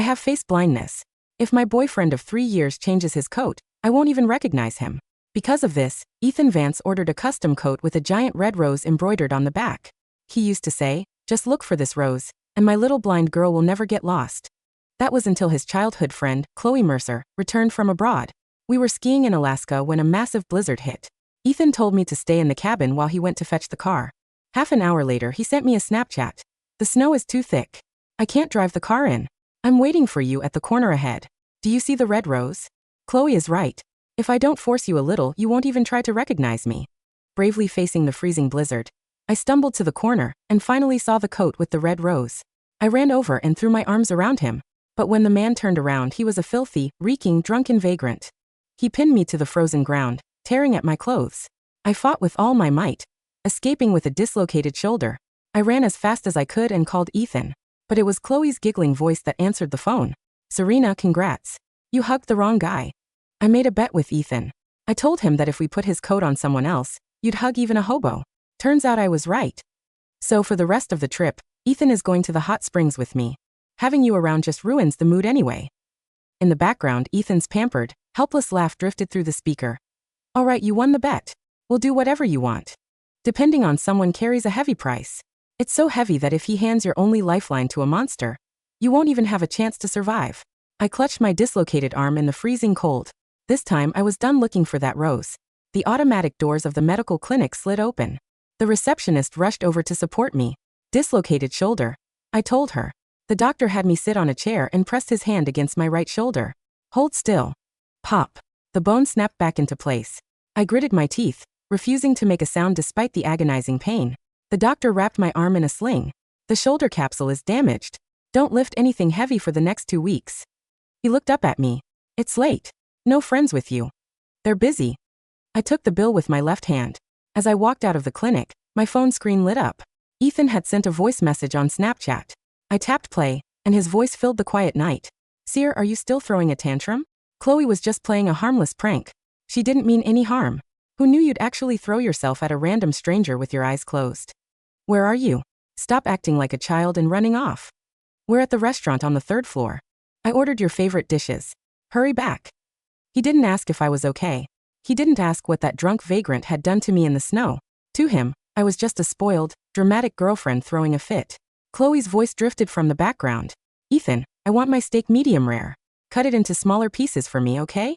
I have face blindness. If my boyfriend of 3 years changes his coat, I won't even recognize him. Because of this, Ethan Vance ordered a custom coat with a giant red rose embroidered on the back. He used to say, "Just look for this rose, and my little blind girl will never get lost." That was until his childhood friend, Chloe Mercer, returned from abroad. We were skiing in Alaska when a massive blizzard hit. Ethan told me to stay in the cabin while he went to fetch the car. Half an hour later he sent me a Snapchat. "The snow is too thick. I can't drive the car in. I'm waiting for you at the corner ahead. Do you see the red rose? Chloe is right. If I don't force you a little, you won't even try to recognize me." Bravely facing the freezing blizzard, I stumbled to the corner and finally saw the coat with the red rose. I ran over and threw my arms around him, but when the man turned around he was a filthy, reeking, drunken vagrant. He pinned me to the frozen ground, tearing at my clothes. I fought with all my might, escaping with a dislocated shoulder. I ran as fast as I could and called Ethan, but it was Chloe's giggling voice that answered the phone. "Serena, congrats. You hugged the wrong guy." I made a bet with Ethan. I told him that if we put his coat on someone else, you'd hug even a hobo. Turns out I was right. So for the rest of the trip, Ethan is going to the hot springs with me. Having you around just ruins the mood anyway. In the background, Ethan's pampered, helpless laugh drifted through the speaker. "All right, you won the bet. We'll do whatever you want." Depending on someone carries a heavy price. It's so heavy that if he hands your only lifeline to a monster, you won't even have a chance to survive. I clutched my dislocated arm in the freezing cold. This time I was done looking for that rose. The automatic doors of the medical clinic slid open. The receptionist rushed over to support me. "Dislocated shoulder," I told her. The doctor had me sit on a chair and pressed his hand against my right shoulder. "Hold still." Pop. The bone snapped back into place. I gritted my teeth, refusing to make a sound despite the agonizing pain. The doctor wrapped my arm in a sling. "The shoulder capsule is damaged. Don't lift anything heavy for the next 2 weeks." He looked up at me. "It's late. No friends with you. They're busy." I took the bill with my left hand. As I walked out of the clinic, my phone screen lit up. Ethan had sent a voice message on Snapchat. I tapped play, and his voice filled the quiet night. "Seer, are you still throwing a tantrum? Chloe was just playing a harmless prank. She didn't mean any harm. Who knew you'd actually throw yourself at a random stranger with your eyes closed? Where are you? Stop acting like a child and running off. We're at the restaurant on the 3rd floor. I ordered your favorite dishes. Hurry back." He didn't ask if I was okay. He didn't ask what that drunk vagrant had done to me in the snow. To him, I was just a spoiled, dramatic girlfriend throwing a fit. Chloe's voice drifted from the background. "Ethan, I want my steak medium rare. Cut it into smaller pieces for me, okay?"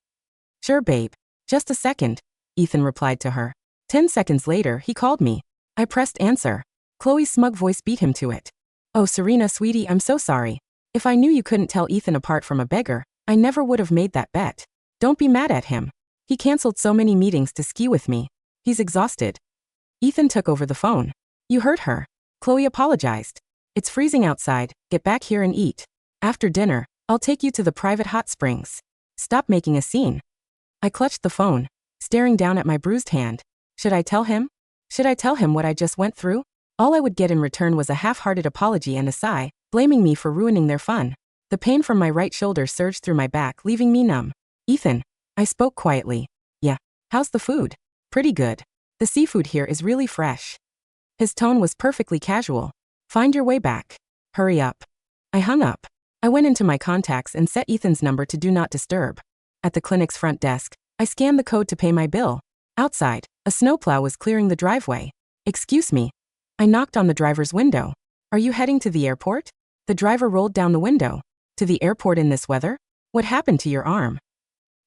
"Sure, babe. Just a second," Ethan replied to her. 10 seconds later, he called me. I pressed answer. Chloe's smug voice beat him to it. "Oh, Serena, sweetie, I'm so sorry. If I knew you couldn't tell Ethan apart from a beggar, I never would have made that bet. Don't be mad at him. He canceled so many meetings to ski with me. He's exhausted." Ethan took over the phone. "You heard her. Chloe apologized. It's freezing outside. Get back here and eat. After dinner, I'll take you to the private hot springs. Stop making a scene." I clutched the phone, staring down at my bruised hand. Should I tell him? Should I tell him what I just went through? All I would get in return was a half-hearted apology and a sigh, blaming me for ruining their fun. The pain from my right shoulder surged through my back, leaving me numb. "Ethan," I spoke quietly. "Yeah. How's the food?" "Pretty good. The seafood here is really fresh." His tone was perfectly casual. "Find your way back. Hurry up." I hung up. I went into my contacts and set Ethan's number to Do Not Disturb. At the clinic's front desk, I scanned the code to pay my bill. Outside, a snowplow was clearing the driveway. "Excuse me." I knocked on the driver's window. "Are you heading to the airport?" The driver rolled down the window. "To the airport in this weather? What happened to your arm?"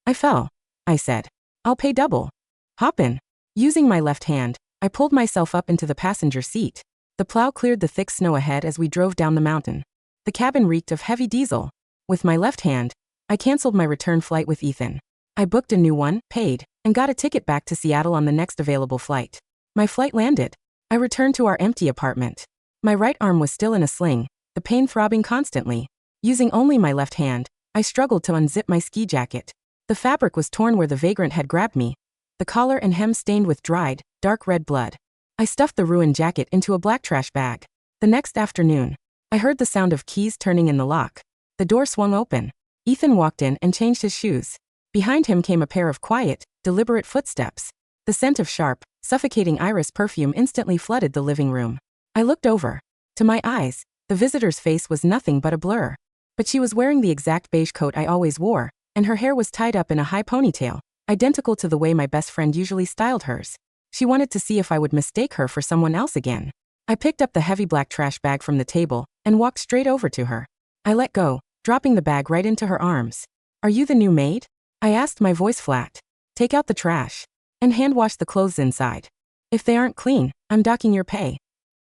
"I fell," I said. "I'll pay double." "Hop in." Using my left hand, I pulled myself up into the passenger seat. The plow cleared the thick snow ahead as we drove down the mountain. The cabin reeked of heavy diesel. With my left hand, I canceled my return flight with Ethan. I booked a new one, paid, and got a ticket back to Seattle on the next available flight. My flight landed. I returned to our empty apartment. My right arm was still in a sling, the pain throbbing constantly. Using only my left hand, I struggled to unzip my ski jacket. The fabric was torn where the vagrant had grabbed me. The collar and hem stained with dried, dark red blood. I stuffed the ruined jacket into a black trash bag. The next afternoon, I heard the sound of keys turning in the lock. The door swung open. Ethan walked in and changed his shoes. Behind him came a pair of quiet, deliberate footsteps. The scent of sharp, suffocating iris perfume instantly flooded the living room. I looked over. To my eyes, the visitor's face was nothing but a blur. But she was wearing the exact beige coat I always wore, and her hair was tied up in a high ponytail, identical to the way my best friend usually styled hers. She wanted to see if I would mistake her for someone else again. I picked up the heavy black trash bag from the table and walked straight over to her. I let go, dropping the bag right into her arms. "Are you the new maid?" I asked, my voice flat. "Take out the trash and hand wash the clothes inside. If they aren't clean, I'm docking your pay."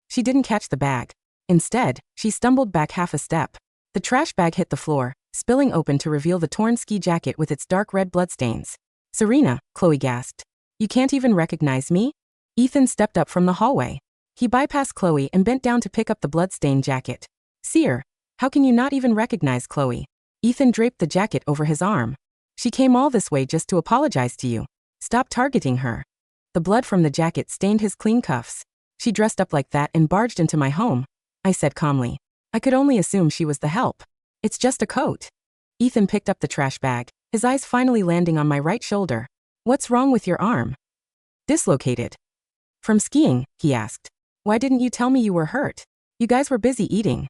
She didn't catch the bag. Instead, she stumbled back half a step. The trash bag hit the floor, spilling open to reveal the torn ski jacket with its dark red bloodstains. "Serena," Chloe gasped. "You can't even recognize me?" Ethan stepped up from the hallway. He bypassed Chloe and bent down to pick up the bloodstained jacket. "Seer, how can you not even recognize Chloe?" Ethan draped the jacket over his arm. "She came all this way just to apologize to you. Stop targeting her." The blood from the jacket stained his clean cuffs. "She dressed up like that and barged into my home," I said calmly. "I could only assume she was the help. It's just a coat." Ethan picked up the trash bag, his eyes finally landing on my right shoulder. "What's wrong with your arm?" "Dislocated." "From skiing?" he asked. "Why didn't you tell me you were hurt? You guys were busy eating."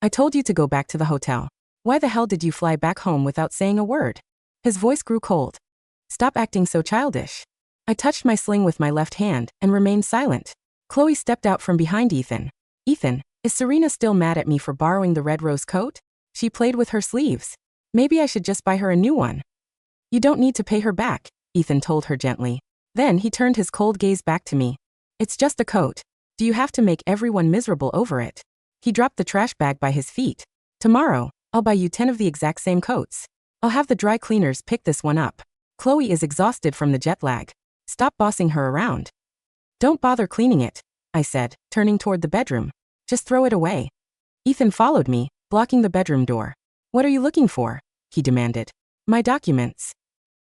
"I told you to go back to the hotel. Why the hell did you fly back home without saying a word?" His voice grew cold. "Stop acting so childish." I touched my sling with my left hand and remained silent. Chloe stepped out from behind Ethan. "Ethan, is Serena still mad at me for borrowing the red rose coat? She played with her sleeves. Maybe I should just buy her a new one." "You don't need to pay her back," Ethan told her gently. Then he turned his cold gaze back to me. "It's just a coat. Do you have to make everyone miserable over it?" He dropped the trash bag by his feet. "Tomorrow, I'll buy you 10 of the exact same coats. I'll have the dry cleaners pick this one up. Chloe is exhausted from the jet lag. Stop bossing her around." "Don't bother cleaning it," I said, turning toward the bedroom. "Just throw it away." Ethan followed me, blocking the bedroom door. "What are you looking for?" he demanded. "My documents."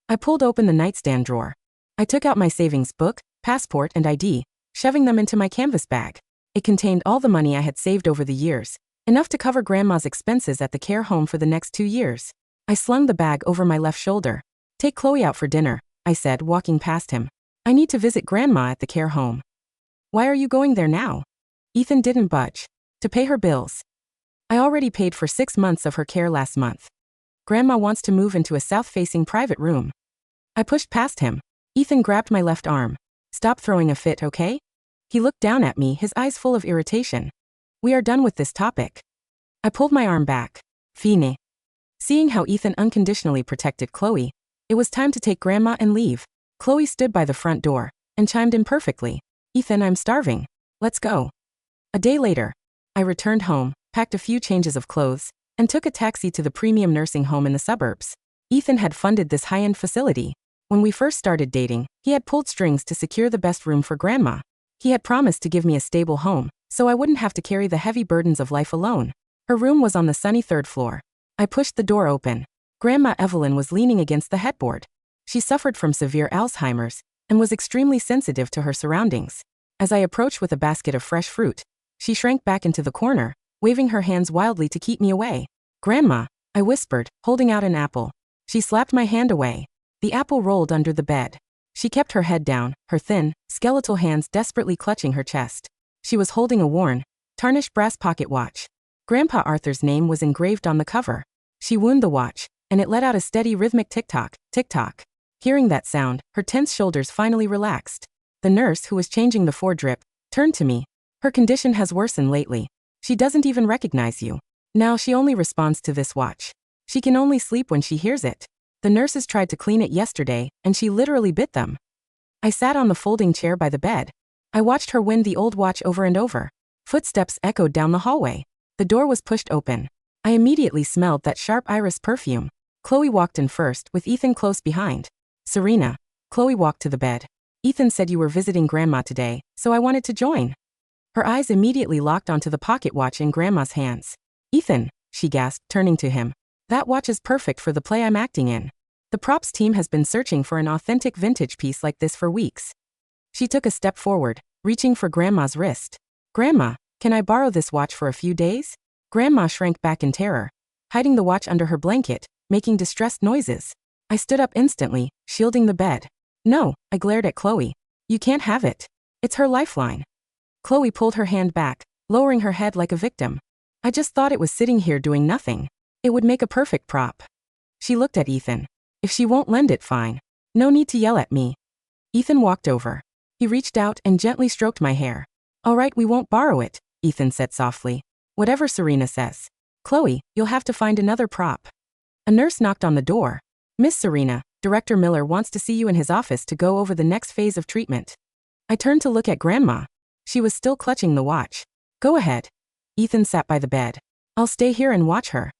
I pulled open the nightstand drawer. I took out my savings book, passport, and ID, shoving them into my canvas bag. It contained all the money I had saved over the years, enough to cover Grandma's expenses at the care home for the next 2 years. I slung the bag over my left shoulder. "Take Chloe out for dinner," I said, walking past him. "I need to visit Grandma at the care home." "Why are you going there now?" Ethan didn't budge. "To pay her bills. I already paid for 6 months of her care last month. Grandma wants to move into a south-facing private room." I pushed past him. Ethan grabbed my left arm. "Stop throwing a fit, okay?" He looked down at me, his eyes full of irritation. "We are done with this topic." I pulled my arm back. "Fine." Seeing how Ethan unconditionally protected Chloe, it was time to take Grandma and leave. Chloe stood by the front door and chimed in perfectly. "Ethan, I'm starving. Let's go." A day later, I returned home, packed a few changes of clothes, and took a taxi to the premium nursing home in the suburbs. Ethan had funded this high-end facility. When we first started dating, he had pulled strings to secure the best room for Grandma. He had promised to give me a stable home, so I wouldn't have to carry the heavy burdens of life alone. Her room was on the sunny 3rd floor. I pushed the door open. Grandma Evelyn was leaning against the headboard. She suffered from severe Alzheimer's and was extremely sensitive to her surroundings. As I approached with a basket of fresh fruit, she shrank back into the corner, waving her hands wildly to keep me away. "Grandma," I whispered, holding out an apple. She slapped my hand away. The apple rolled under the bed. She kept her head down, her thin, skeletal hands desperately clutching her chest. She was holding a worn, tarnished brass pocket watch. Grandpa Arthur's name was engraved on the cover. She wound the watch, and it let out a steady rhythmic tick-tock, tick-tock. Hearing that sound, her tense shoulders finally relaxed. The nurse, who was changing the foredrip, turned to me. "Her condition has worsened lately. She doesn't even recognize you. Now she only responds to this watch. She can only sleep when she hears it. The nurses tried to clean it yesterday, and she literally bit them." I sat on the folding chair by the bed. I watched her wind the old watch over and over. Footsteps echoed down the hallway. The door was pushed open. I immediately smelled that sharp iris perfume. Chloe walked in first, with Ethan close behind. "Serena." Chloe walked to the bed. "Ethan said you were visiting Grandma today, so I wanted to join." Her eyes immediately locked onto the pocket watch in Grandma's hands. "Ethan," she gasped, turning to him. "That watch is perfect for the play I'm acting in. The props team has been searching for an authentic vintage piece like this for weeks." She took a step forward, reaching for Grandma's wrist. "Grandma, can I borrow this watch for a few days?" Grandma shrank back in terror, hiding the watch under her blanket, making distressed noises. I stood up instantly, shielding the bed. "No," I glared at Chloe. "You can't have it. It's her lifeline." Chloe pulled her hand back, lowering her head like a victim. "I just thought it was sitting here doing nothing." It would make a perfect prop. She looked at Ethan. If she won't lend it, fine. No need to yell at me. Ethan walked over. He reached out and gently stroked my hair. All right, we won't borrow it, Ethan said softly. Whatever Serena says. Chloe, you'll have to find another prop. A nurse knocked on the door. Miss Serena, Director Miller wants to see you in his office to go over the next phase of treatment. I turned to look at Grandma. She was still clutching the watch. Go ahead. Ethan sat by the bed. I'll stay here and watch her.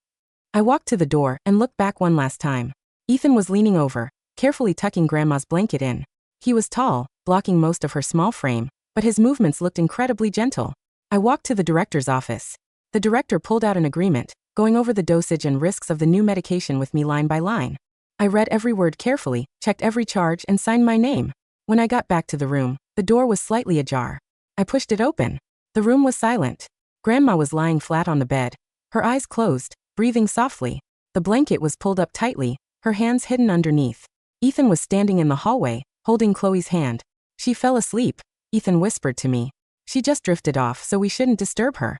I walked to the door and looked back one last time. Ethan was leaning over, carefully tucking Grandma's blanket in. He was tall, blocking most of her small frame, but his movements looked incredibly gentle. I walked to the director's office. The director pulled out an agreement, going over the dosage and risks of the new medication with me line by line. I read every word carefully, checked every charge, and signed my name. When I got back to the room, the door was slightly ajar. I pushed it open. The room was silent. Grandma was lying flat on the bed, her eyes closed, breathing softly. The blanket was pulled up tightly, her hands hidden underneath. Ethan was standing in the hallway, holding Chloe's hand. She fell asleep, Ethan whispered to me. She just drifted off, so we shouldn't disturb her.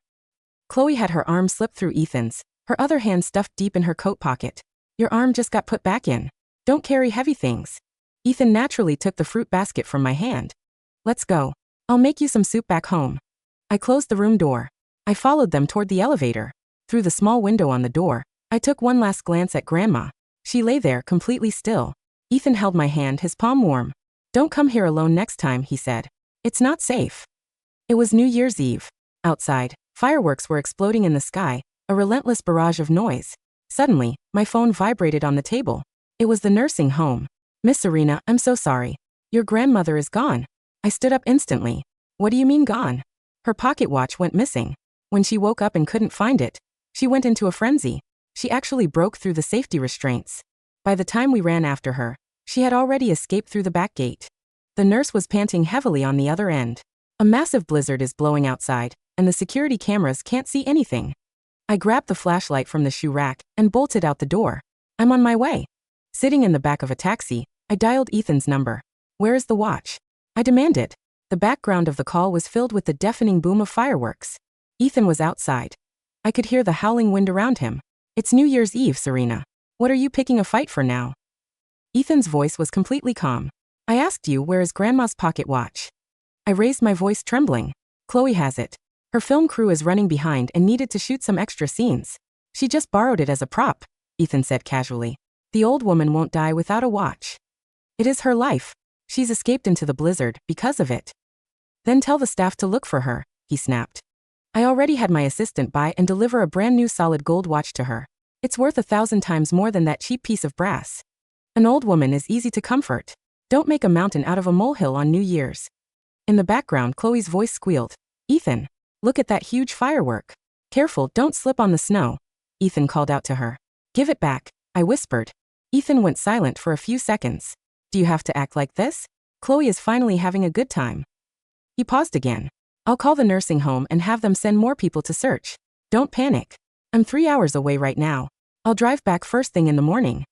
Chloe had her arm slip through Ethan's, her other hand stuffed deep in her coat pocket. Your arm just got put back in. Don't carry heavy things. Ethan naturally took the fruit basket from my hand. Let's go. I'll make you some soup back home. I closed the room door. I followed them toward the elevator. Through the small window on the door, I took one last glance at Grandma. She lay there completely still. Ethan held my hand, his palm warm. Don't come here alone next time, he said. It's not safe. It was New Year's Eve. Outside, fireworks were exploding in the sky, a relentless barrage of noise. Suddenly, my phone vibrated on the table. It was the nursing home. Miss Serena, I'm so sorry. Your grandmother is gone. I stood up instantly. What do you mean gone? Her pocket watch went missing. When she woke up and couldn't find it, she went into a frenzy. She actually broke through the safety restraints. By the time we ran after her, she had already escaped through the back gate. The nurse was panting heavily on the other end. A massive blizzard is blowing outside, and the security cameras can't see anything. I grabbed the flashlight from the shoe rack and bolted out the door. I'm on my way. Sitting in the back of a taxi, I dialed Ethan's number. Where is the watch? I demanded. The background of the call was filled with the deafening boom of fireworks. Ethan was outside. I could hear the howling wind around him. It's New Year's Eve, Serena. What are you picking a fight for now? Ethan's voice was completely calm. I asked you where is Grandma's pocket watch. I raised my voice trembling. Chloe has it. Her film crew is running behind and needed to shoot some extra scenes. She just borrowed it as a prop, Ethan said casually. The old woman won't die without a watch. It is her life. She's escaped into the blizzard because of it. Then tell the staff to look for her, he snapped. I already had my assistant buy and deliver a brand new solid gold watch to her. It's worth 1,000 times more than that cheap piece of brass. An old woman is easy to comfort. Don't make a mountain out of a molehill on New Year's. In the background, Chloe's voice squealed. Ethan, look at that huge firework. Careful, don't slip on the snow. Ethan called out to her. Give it back, I whispered. Ethan went silent for a few seconds. Do you have to act like this? Chloe is finally having a good time. He paused again. I'll call the nursing home and have them send more people to search. Don't panic. I'm 3 hours away right now. I'll drive back first thing in the morning.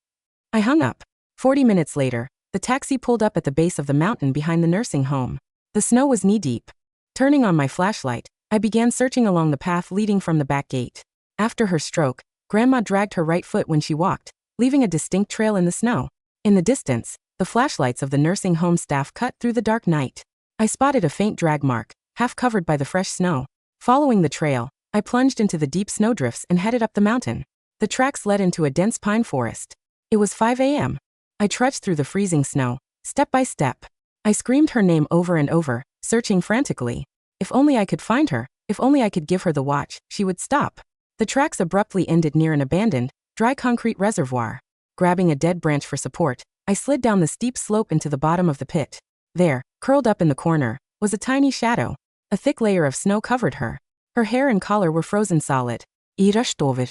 I hung up. 40 minutes later, the taxi pulled up at the base of the mountain behind the nursing home. The snow was knee-deep. Turning on my flashlight, I began searching along the path leading from the back gate. After her stroke, Grandma dragged her right foot when she walked, leaving a distinct trail in the snow. In the distance, the flashlights of the nursing home staff cut through the dark night. I spotted a faint drag mark, half covered by the fresh snow. Following the trail, I plunged into the deep snowdrifts and headed up the mountain. The tracks led into a dense pine forest. It was 5 a.m. I trudged through the freezing snow, step by step. I screamed her name over and over, searching frantically. If only I could find her, if only I could give her the watch, she would stop. The tracks abruptly ended near an abandoned, dry concrete reservoir. Grabbing a dead branch for support, I slid down the steep slope into the bottom of the pit. There, curled up in the corner, was a tiny shadow. A thick layer of snow covered her. Her hair and collar were frozen solid. I rushed over.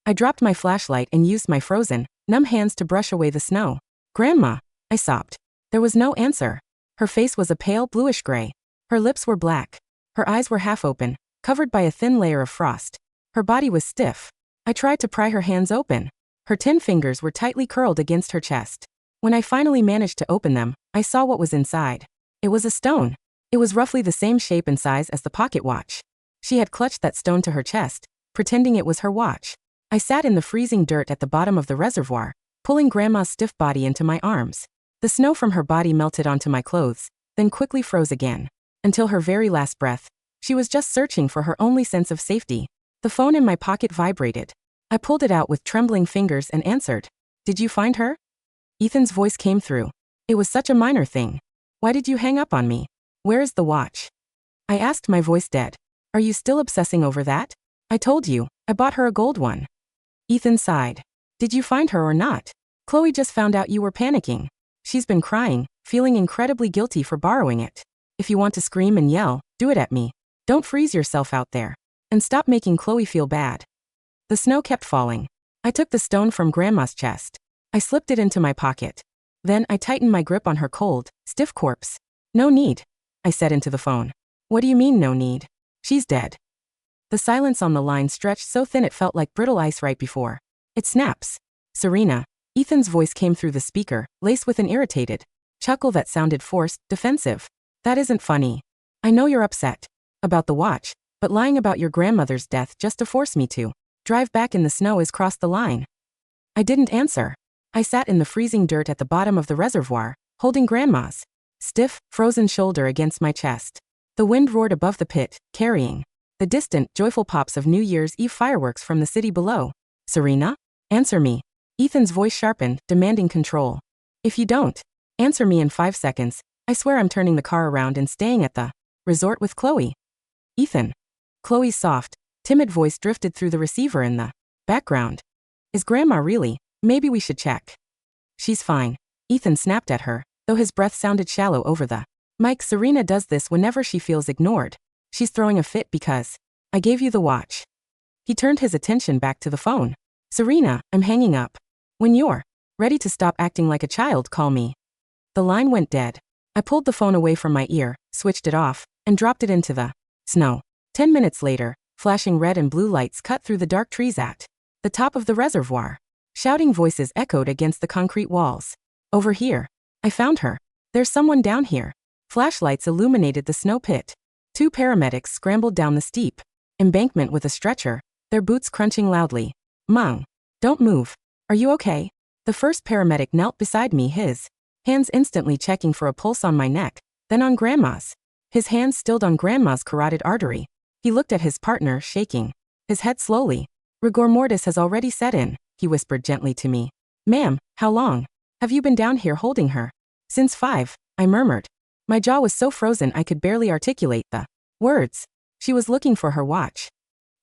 I dropped my flashlight and used my frozen, numb hands to brush away the snow. Grandma, I sobbed. There was no answer. Her face was a pale bluish gray. Her lips were black. Her eyes were half open, covered by a thin layer of frost. Her body was stiff. I tried to pry her hands open. Her 10 fingers were tightly curled against her chest. When I finally managed to open them, I saw what was inside. It was a stone. It was roughly the same shape and size as the pocket watch. She had clutched that stone to her chest, pretending it was her watch. I sat in the freezing dirt at the bottom of the reservoir, pulling Grandma's stiff body into my arms. The snow from her body melted onto my clothes, then quickly froze again. Until her very last breath, she was just searching for her only sense of safety. The phone in my pocket vibrated. I pulled it out with trembling fingers and answered. "Did you find her?" Ethan's voice came through. "It was such a minor thing. Why did you hang up on me? Where is the watch?" I asked, my voice dead. "Are you still obsessing over that? I told you, I bought her a gold one." Ethan sighed. "Did you find her or not? Chloe just found out you were panicking. She's been crying, feeling incredibly guilty for borrowing it. If you want to scream and yell, do it at me. Don't freeze yourself out there. And stop making Chloe feel bad." The snow kept falling. I took the stone from Grandma's chest. I slipped it into my pocket. Then I tightened my grip on her cold, stiff corpse. "No need," I said into the phone. "What do you mean no need? She's dead." The silence on the line stretched so thin it felt like brittle ice right before it snaps. "Serena," Ethan's voice came through the speaker, laced with an irritated chuckle that sounded forced, defensive. "That isn't funny. I know you're upset about the watch, but lying about your grandmother's death just to force me to drive back in the snow is crossed the line." I didn't answer. I sat in the freezing dirt at the bottom of the reservoir, holding Grandma's stiff, frozen shoulder against my chest. The wind roared above the pit, carrying the distant, joyful pops of New Year's Eve fireworks from the city below. "Serena? Answer me." Ethan's voice sharpened, demanding control. "If you don't answer me in 5 seconds, I swear I'm turning the car around and staying at the resort with Chloe." "Ethan." Chloe's soft, timid voice drifted through the receiver in the background. "Is Grandma really? Maybe we should check." "She's fine," Ethan snapped at her, though his breath sounded shallow over the mic. "Serena does this whenever she feels ignored. She's throwing a fit because I gave you the watch." He turned his attention back to the phone. "Serena, I'm hanging up. When you're ready to stop acting like a child, call me." The line went dead. I pulled the phone away from my ear, switched it off, and dropped it into the snow. 10 minutes later, flashing red and blue lights cut through the dark trees at the top of the reservoir. Shouting voices echoed against the concrete walls. "Over here. I found her. There's someone down here." Flashlights illuminated the snow pit. 2 paramedics scrambled down the steep embankment with a stretcher, their boots crunching loudly. "Mom, don't move. Are you okay?" The first paramedic knelt beside me, his hands instantly checking for a pulse on my neck, then on Grandma's. His hands stilled on Grandma's carotid artery. He looked at his partner, shaking his head slowly. "Rigor mortis has already set in," he whispered gently to me. "Ma'am, how long have you been down here holding her?" "Since 5, I murmured. My jaw was so frozen I could barely articulate the words. "She was looking for her watch."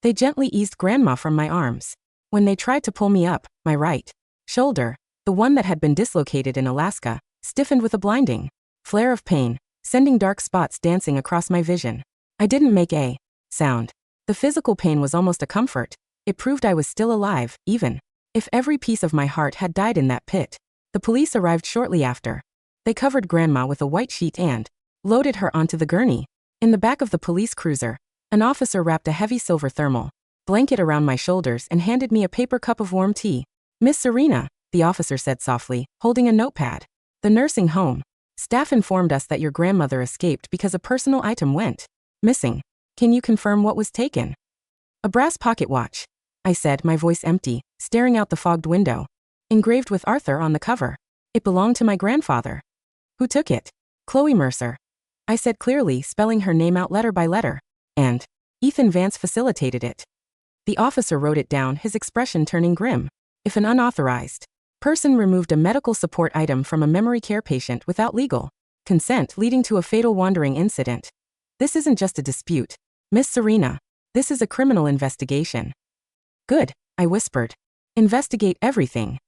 They gently eased Grandma from my arms. When they tried to pull me up, my right shoulder, the one that had been dislocated in Alaska, stiffened with a blinding flare of pain, sending dark spots dancing across my vision. I didn't make a sound. The physical pain was almost a comfort. It proved I was still alive, even if every piece of my heart had died in that pit. The police arrived shortly after. They covered Grandma with a white sheet and loaded her onto the gurney. In the back of the police cruiser, an officer wrapped a heavy silver thermal blanket around my shoulders and handed me a paper cup of warm tea. "Miss Serena," the officer said softly, holding a notepad. "The nursing home staff informed us that your grandmother escaped because a personal item went missing. Can you confirm what was taken?" "A brass pocket watch," I said, my voice empty, staring out the fogged window. "Engraved with Arthur on the cover. It belonged to my grandfather." "Who took it?" "Chloe Mercer," I said clearly, spelling her name out letter by letter. "And Ethan Vance facilitated it." The officer wrote it down, his expression turning grim. "If an unauthorized person removed a medical support item from a memory care patient without legal consent, leading to a fatal wandering incident. This isn't just a dispute, Miss Serena. This is a criminal investigation." "Good," I whispered. "Investigate everything."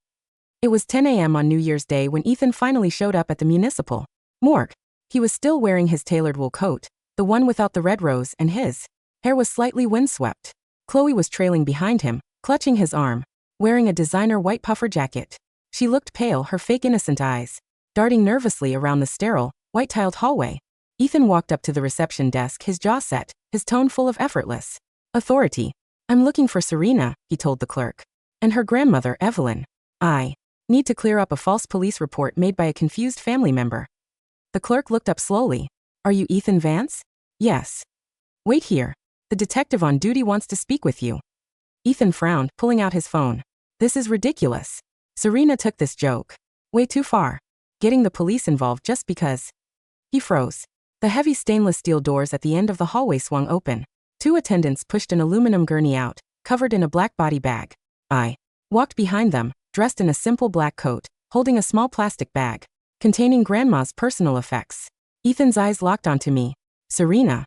It was 10 a.m. on New Year's Day when Ethan finally showed up at the municipal morgue. He was still wearing his tailored wool coat, the one without the red rose, and his hair was slightly windswept. Chloe was trailing behind him, clutching his arm, wearing a designer white puffer jacket. She looked pale, her fake innocent eyes darting nervously around the sterile, white-tiled hallway. Ethan walked up to the reception desk, his jaw set, his tone full of effortless authority. "I'm looking for Serena," he told the clerk. "And her grandmother, Evelyn. I need to clear up a false police report made by a confused family member." The clerk looked up slowly. "Are you Ethan Vance?" "Yes." "Wait here. The detective on duty wants to speak with you." Ethan frowned, pulling out his phone. This is ridiculous. Serena took this joke way too far. Getting the police involved just because. He froze. The heavy stainless steel doors at the end of the hallway swung open. 2 attendants pushed an aluminum gurney out, covered in a black body bag. I walked behind them, dressed in a simple black coat, holding a small plastic bag containing Grandma's personal effects. Ethan's eyes locked onto me. Serena.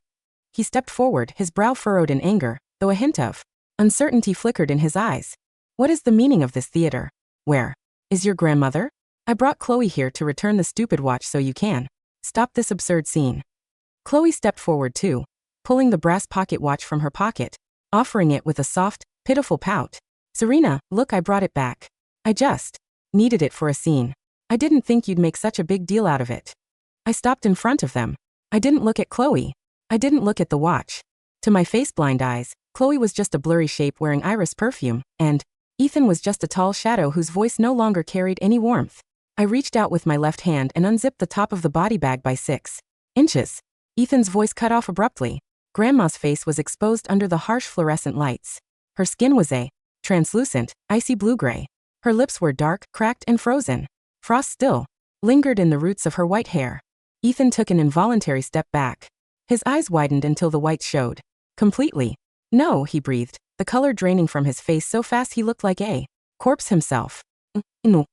He stepped forward, his brow furrowed in anger, though a hint of uncertainty flickered in his eyes. What is the meaning of this theater? Where is your grandmother? I brought Chloe here to return the stupid watch so you can stop this absurd scene. Chloe stepped forward too, pulling the brass pocket watch from her pocket, offering it with a soft, pitiful pout. Serena, look, I brought it back. I just needed it for a scene. I didn't think you'd make such a big deal out of it. I stopped in front of them. I didn't look at Chloe. I didn't look at the watch. To my face-blind eyes, Chloe was just a blurry shape wearing iris perfume, and Ethan was just a tall shadow whose voice no longer carried any warmth. I reached out with my left hand and unzipped the top of the body bag by 6 inches. Ethan's voice cut off abruptly. Grandma's face was exposed under the harsh fluorescent lights. Her skin was a translucent, icy blue-gray. Her lips were dark, cracked, and frozen. Frost still lingered in the roots of her white hair. Ethan took an involuntary step back. His eyes widened until the whites showed completely. No, he breathed, the color draining from his face so fast he looked like a corpse himself. No.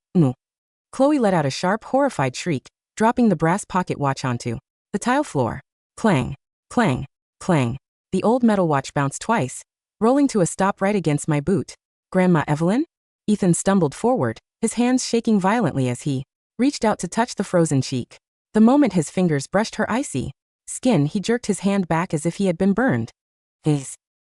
Chloe let out a sharp, horrified shriek, dropping the brass pocket watch onto the tile floor. Clang, clang, clang. The old metal watch bounced twice, rolling to a stop right against my boot. Grandma Evelyn? Ethan stumbled forward, his hands shaking violently as he reached out to touch the frozen cheek. The moment his fingers brushed her icy skin, he jerked his hand back as if he had been burned.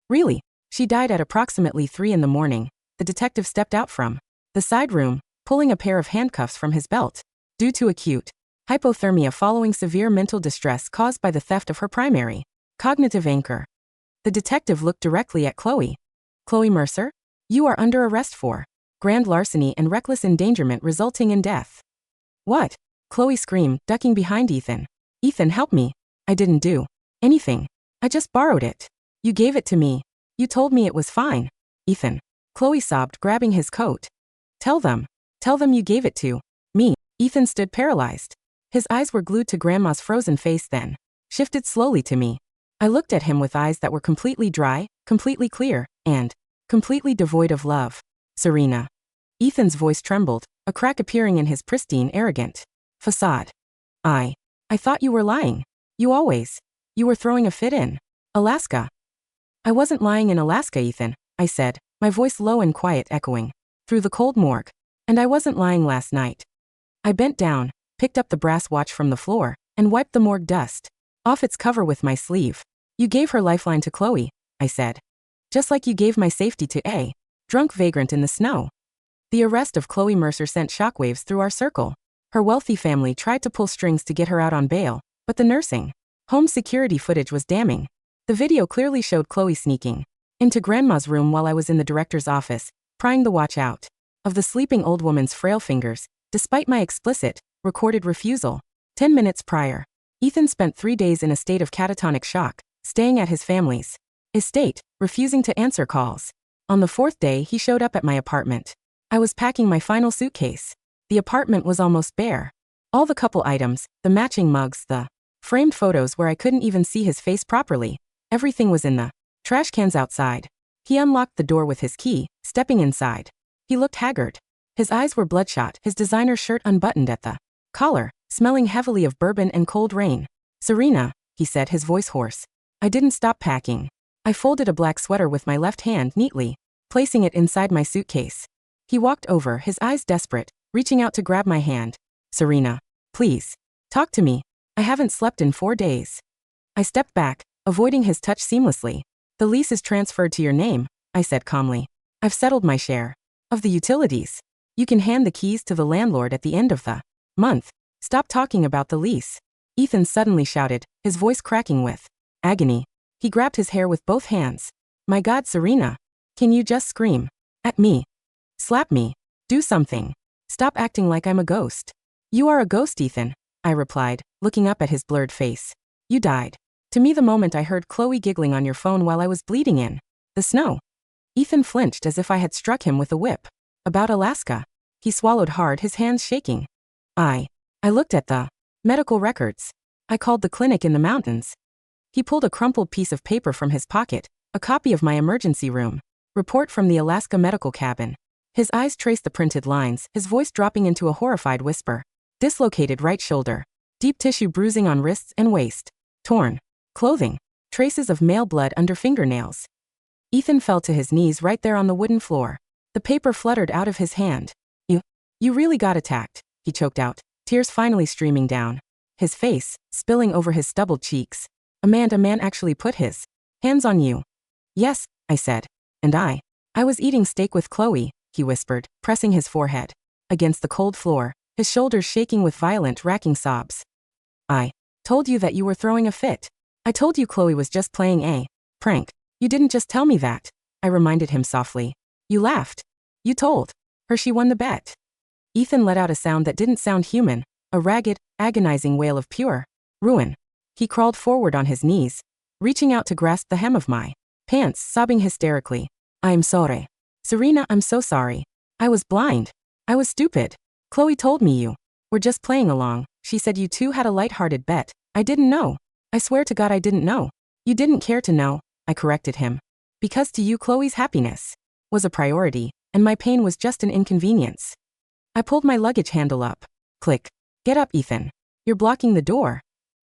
Really? She died at approximately 3 in the morning. The detective stepped out from the side room, pulling a pair of handcuffs from his belt. Due to acute hypothermia following severe mental distress caused by the theft of her primary cognitive anchor. The detective looked directly at Chloe. Chloe Mercer? You are under arrest for grand larceny and reckless endangerment resulting in death. What? Chloe screamed, ducking behind Ethan. Ethan, help me. I didn't do anything. I just borrowed it. You gave it to me. You told me it was fine. Ethan. Chloe sobbed, grabbing his coat. Tell them you gave it to me. Ethan stood paralyzed. His eyes were glued to Grandma's frozen face, then shifted slowly to me. I looked at him with eyes that were completely dry, completely clear, and completely devoid of love. Serena. Ethan's voice trembled, a crack appearing in his pristine, arrogant facade. I thought you were lying. You were throwing a fit in Alaska. I wasn't lying in Alaska, Ethan, I said, my voice low and quiet echoing through the cold morgue. And I wasn't lying last night. I bent down, picked up the brass watch from the floor, and wiped the morgue dust off its cover with my sleeve. You gave her lifeline to Chloe, I said. Just like you gave my safety to a drunk vagrant in the snow. The arrest of Chloe Mercer sent shockwaves through our circle. Her wealthy family tried to pull strings to get her out on bail, but the nursing home security footage was damning. The video clearly showed Chloe sneaking into Grandma's room while I was in the director's office, prying the watch out of the sleeping old woman's frail fingers, despite my explicit, recorded refusal. 10 minutes prior, Ethan spent 3 days in a state of catatonic shock, staying at his family's estate, refusing to answer calls. On the 4th day, he showed up at my apartment. I was packing my final suitcase. The apartment was almost bare. All the couple items, the matching mugs, the framed photos where I couldn't even see his face properly, everything was in the trash cans outside. He unlocked the door with his key, stepping inside. He looked haggard. His eyes were bloodshot, his designer shirt unbuttoned at the collar, smelling heavily of bourbon and cold rain. Serena, he said, his voice hoarse. I didn't stop packing. I folded a black sweater with my left hand neatly, placing it inside my suitcase. He walked over, his eyes desperate, reaching out to grab my hand. Serena, please, talk to me. I haven't slept in 4 days. I stepped back, avoiding his touch seamlessly. The lease is transferred to your name, I said calmly. I've settled my share of the utilities. You can hand the keys to the landlord at the end of the month. Stop talking about the lease. Ethan suddenly shouted, his voice cracking with agony. He grabbed his hair with both hands. My God, Serena. Can you just scream at me? Slap me. Do something. Stop acting like I'm a ghost. You are a ghost, Ethan, I replied, looking up at his blurred face. You died. To me the moment I heard Chloe giggling on your phone while I was bleeding in the snow. Ethan flinched as if I had struck him with a whip. About Alaska. He swallowed hard, his hands shaking. I looked at the medical records. I called the clinic in the mountains. He pulled a crumpled piece of paper from his pocket, a copy of my emergency room report from the Alaska medical cabin. His eyes traced the printed lines, his voice dropping into a horrified whisper. Dislocated right shoulder. Deep tissue bruising on wrists and waist. Torn clothing. Traces of male blood under fingernails. Ethan fell to his knees right there on the wooden floor. The paper fluttered out of his hand. You really got attacked, he choked out, tears finally streaming down. His face, spilling over his stubbled cheeks. A man actually put his hands on you. Yes, I said. And I was eating steak with Chloe, he whispered, pressing his forehead against the cold floor, his shoulders shaking with violent, racking sobs. I told you that you were throwing a fit. I told you Chloe was just playing a prank. You didn't just tell me that, I reminded him softly. You laughed. You told her she won the bet. Ethan let out a sound that didn't sound human, a ragged, agonizing wail of pure ruin. He crawled forward on his knees, reaching out to grasp the hem of my pants, sobbing hysterically. I'm sorry. Serena, I'm so sorry. I was blind. I was stupid. Chloe told me you were just playing along. She said you two had a light-hearted bet. I didn't know. I swear to God I didn't know. You didn't care to know, I corrected him. Because to you Chloe's happiness was a priority, and my pain was just an inconvenience. I pulled my luggage handle up. Click. Get up, Ethan. You're blocking the door.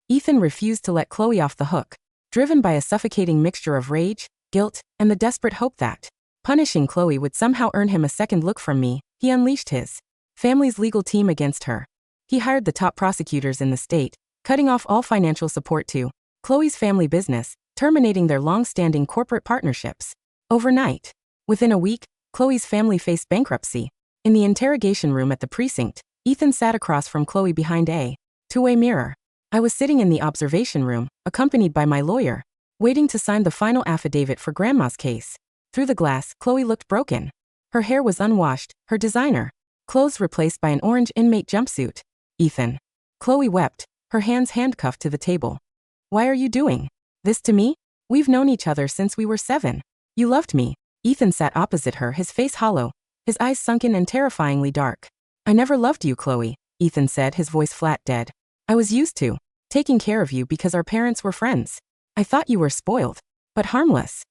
Ethan refused to let Chloe off the hook, driven by a suffocating mixture of rage, guilt, and the desperate hope that punishing Chloe would somehow earn him a second look from me. He unleashed his family's legal team against her. He hired the top prosecutors in the state, cutting off all financial support to Chloe's family business, terminating their long-standing corporate partnerships. Overnight. Within a week, Chloe's family faced bankruptcy. In the interrogation room at the precinct, Ethan sat across from Chloe behind a two-way mirror. I was sitting in the observation room, accompanied by my lawyer, waiting to sign the final affidavit for Grandma's case. Through the glass, Chloe looked broken. Her hair was unwashed, her designer clothes replaced by an orange inmate jumpsuit. Ethan. Chloe wept, her hands handcuffed to the table. Why are you doing this to me? We've known each other since we were 7. You loved me. Ethan sat opposite her, his face hollow, his eyes sunken and terrifyingly dark. I never loved you, Chloe, Ethan said, his voice flat dead. I was used to taking care of you because our parents were friends. I thought you were spoiled, but harmless.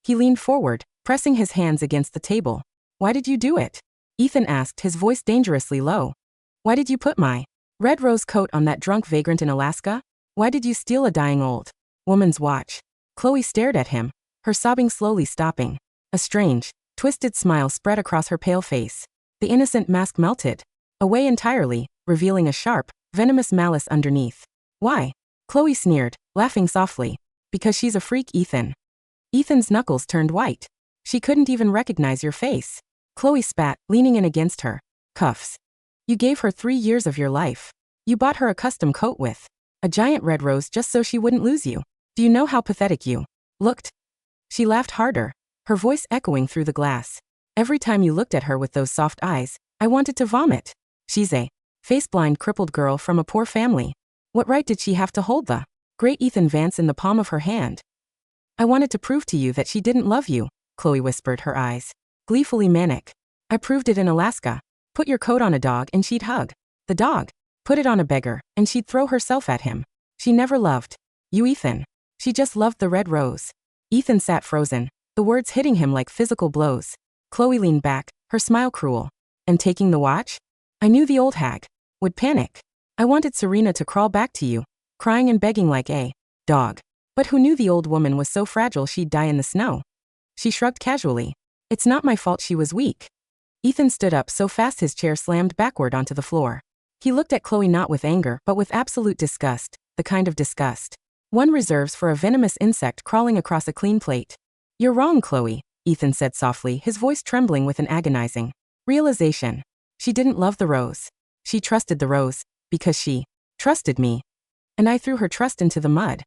He leaned forward, pressing his hands against the table. Why did you do it? Ethan asked, his voice dangerously low. Why did you put my red rose coat on that drunk vagrant in Alaska? Why did you steal a dying old woman's watch? Chloe stared at him, her sobbing slowly stopping. A strange, twisted smile spread across her pale face. The innocent mask melted away entirely, revealing a sharp, venomous malice underneath. Why? Chloe sneered, laughing softly. Because she's a freak, Ethan. Ethan's knuckles turned white. She couldn't even recognize your face. Chloe spat, leaning in against her. Cuffs. You gave her 3 years of your life. You bought her a custom coat with a giant red rose just so she wouldn't lose you. Do you know how pathetic you looked? She laughed harder, her voice echoing through the glass. Every time you looked at her with those soft eyes, I wanted to vomit. She's a face-blind crippled girl from a poor family. What right did she have to hold the great Ethan Vance in the palm of her hand? I wanted to prove to you that she didn't love you, Chloe whispered, her eyes gleefully manic. I proved it in Alaska. Put your coat on a dog and she'd hug the dog. Put it on a beggar and she'd throw herself at him. She never loved you, Ethan. She just loved the red rose. Ethan sat frozen, the words hitting him like physical blows. Chloe leaned back, her smile cruel. And taking the watch? I knew the old hag would panic. I wanted Serena to crawl back to you, crying and begging like a dog. But who knew the old woman was so fragile she'd die in the snow? She shrugged casually. It's not my fault she was weak. Ethan stood up so fast his chair slammed backward onto the floor. He looked at Chloe not with anger but with absolute disgust, the kind of disgust one reserves for a venomous insect crawling across a clean plate. You're wrong, Chloe, Ethan said softly, his voice trembling with an agonizing realization. She didn't love the rose. She trusted the rose, because she trusted me. And I threw her trust into the mud.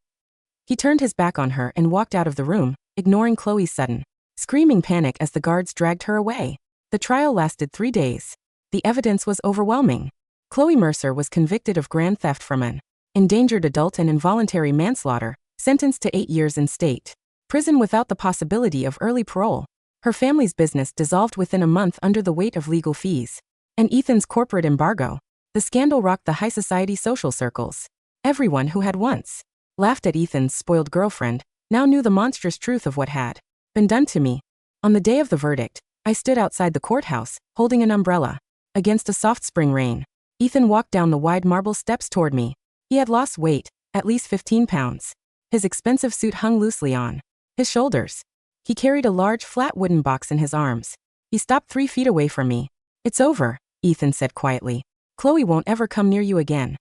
He turned his back on her and walked out of the room, ignoring Chloe's sudden, screaming panic as the guards dragged her away. The trial lasted 3 days. The evidence was overwhelming. Chloe Mercer was convicted of grand theft from an endangered adult and involuntary manslaughter, sentenced to 8 years in state prison without the possibility of early parole. Her family's business dissolved within a month under the weight of legal fees. And Ethan's corporate embargo. The scandal rocked the high society social circles. Everyone who had once laughed at Ethan's spoiled girlfriend now knew the monstrous truth of what had been done to me. On the day of the verdict, I stood outside the courthouse, holding an umbrella. Against a soft spring rain, Ethan walked down the wide marble steps toward me. He had lost weight, at least 15 pounds. His expensive suit hung loosely on his shoulders. He carried a large, flat wooden box in his arms. He stopped 3 feet away from me. "It's over," Ethan said quietly. "Chloe won't ever come near you again."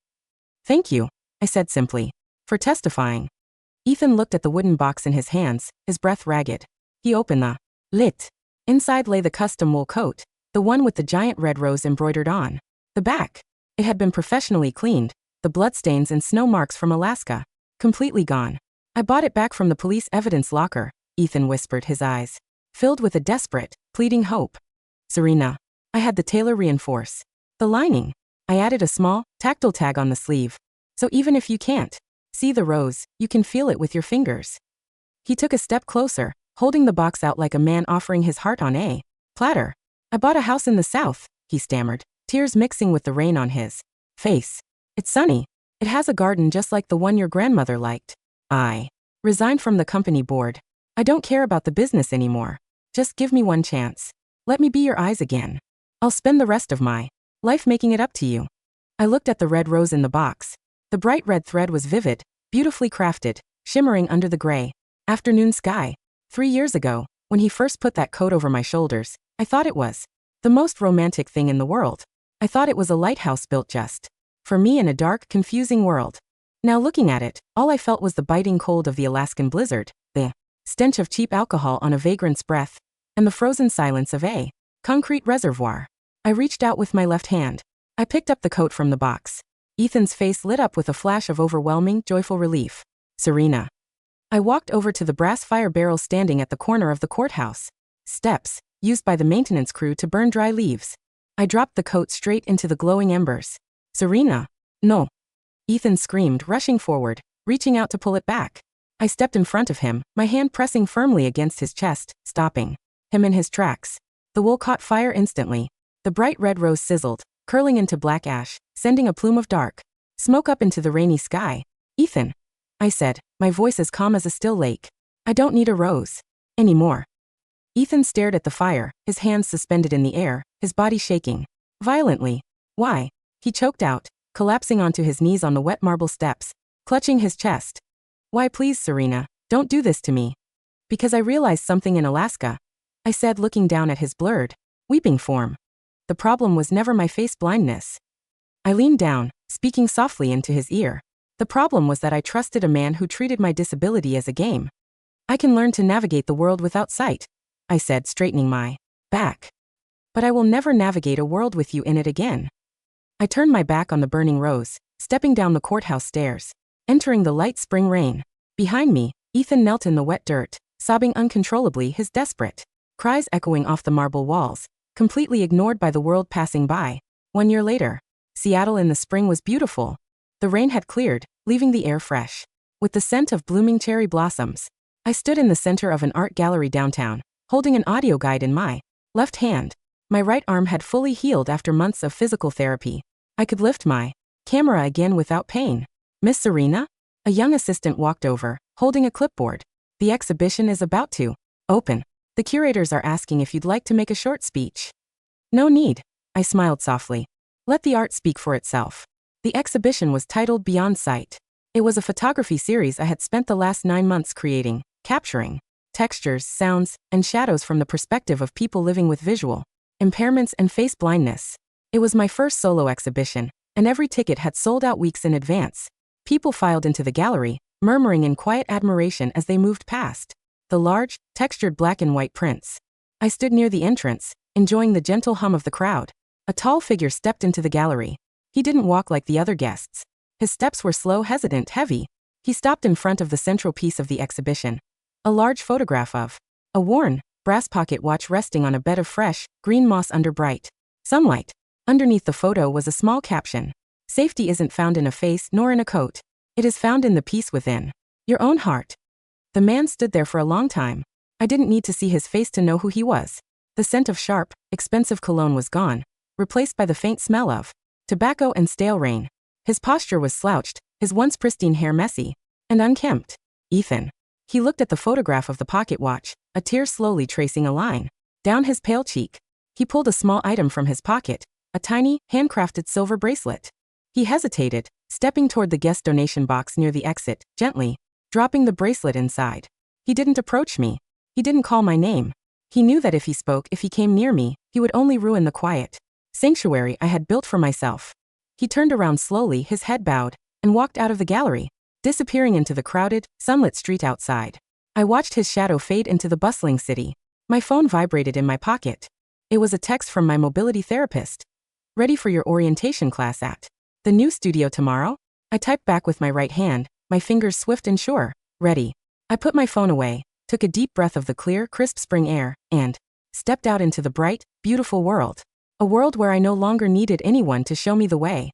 "Thank you," I said simply, "for testifying." Ethan looked at the wooden box in his hands, his breath ragged. He opened the lid. Inside lay the custom wool coat, the one with the giant red rose embroidered on the back. It had been professionally cleaned, the bloodstains and snow marks from Alaska completely gone. "I bought it back from the police evidence locker," Ethan whispered, his eyes filled with a desperate, pleading hope. "Serena, I had the tailor reinforce the lining. I added a small, tactile tag on the sleeve. So even if you can't see the rose, you can feel it with your fingers." He took a step closer, holding the box out like a man offering his heart on a platter. "I bought a house in the South," he stammered, tears mixing with the rain on his face. "It's sunny. It has a garden just like the one your grandmother liked. I resigned from the company board. I don't care about the business anymore. Just give me one chance. Let me be your eyes again. I'll spend the rest of my life making it up to you." I looked at the red rose in the box. The bright red thread was vivid, beautifully crafted, shimmering under the gray afternoon sky. 3 years ago, when he first put that coat over my shoulders, I thought it was the most romantic thing in the world. I thought it was a lighthouse built just for me in a dark, confusing world. Now looking at it, all I felt was the biting cold of the Alaskan blizzard, the stench of cheap alcohol on a vagrant's breath, and the frozen silence of a concrete reservoir. I reached out with my left hand. I picked up the coat from the box. Ethan's face lit up with a flash of overwhelming, joyful relief. "Serena." I walked over to the brass fire barrel standing at the corner of the courthouse steps, used by the maintenance crew to burn dry leaves. I dropped the coat straight into the glowing embers. "Serena." "No." Ethan screamed, rushing forward, reaching out to pull it back. I stepped in front of him, my hand pressing firmly against his chest, stopping him in his tracks. The wool caught fire instantly. The bright red rose sizzled, curling into black ash, sending a plume of dark smoke up into the rainy sky. "Ethan," I said, my voice as calm as a still lake. "I don't need a rose anymore." Ethan stared at the fire, his hands suspended in the air, his body shaking violently. "Why?" he choked out, collapsing onto his knees on the wet marble steps, clutching his chest. "Why, please, Serena, don't do this to me." "Because I realized something in Alaska," I said, looking down at his blurred, weeping form. "The problem was never my face blindness." I leaned down, speaking softly into his ear. "The problem was that I trusted a man who treated my disability as a game. I can learn to navigate the world without sight," I said, straightening my back. "But I will never navigate a world with you in it again." I turned my back on the burning rose, stepping down the courthouse stairs, entering the light spring rain. Behind me, Ethan knelt in the wet dirt, sobbing uncontrollably, his desperate cries echoing off the marble walls, completely ignored by the world passing by. 1 year later, Seattle in the spring was beautiful. The rain had cleared, leaving the air fresh with the scent of blooming cherry blossoms. I stood in the center of an art gallery downtown, holding an audio guide in my left hand. My right arm had fully healed after months of physical therapy. I could lift my camera again without pain. "Miss Serena?" A young assistant walked over, holding a clipboard. "The exhibition is about to open. The curators are asking if you'd like to make a short speech." "No need," I smiled softly. "Let the art speak for itself." The exhibition was titled Beyond Sight. It was a photography series I had spent the last 9 months creating, capturing textures, sounds, and shadows from the perspective of people living with visual impairments and face blindness. It was my first solo exhibition, and every ticket had sold out weeks in advance. People filed into the gallery, murmuring in quiet admiration as they moved past the large, textured black and white prints. I stood near the entrance, enjoying the gentle hum of the crowd. A tall figure stepped into the gallery. He didn't walk like the other guests. His steps were slow, hesitant, heavy. He stopped in front of the central piece of the exhibition. A large photograph of a worn, brass pocket watch resting on a bed of fresh, green moss under bright sunlight. Underneath the photo was a small caption. "Safety isn't found in a face nor in a coat. It is found in the peace within your own heart." The man stood there for a long time, I didn't need to see his face to know who he was. The scent of sharp, expensive cologne was gone, replaced by the faint smell of tobacco and stale rain. His posture was slouched, his once pristine hair messy and unkempt. Ethan. He looked at the photograph of the pocket watch, a tear slowly tracing a line down his pale cheek. He pulled a small item from his pocket, a tiny, handcrafted silver bracelet. He hesitated, stepping toward the guest donation box near the exit, gently dropping the bracelet inside. He didn't approach me. He didn't call my name. He knew that if he spoke, if he came near me, he would only ruin the quiet sanctuary I had built for myself. He turned around slowly, his head bowed, and walked out of the gallery, disappearing into the crowded, sunlit street outside. I watched his shadow fade into the bustling city. My phone vibrated in my pocket. It was a text from my mobility therapist. Ready for your orientation class at the new studio tomorrow? I typed back with my right hand, my fingers swift and sure. Ready. I put my phone away, took a deep breath of the clear, crisp spring air, and stepped out into the bright, beautiful world. A world where I no longer needed anyone to show me the way.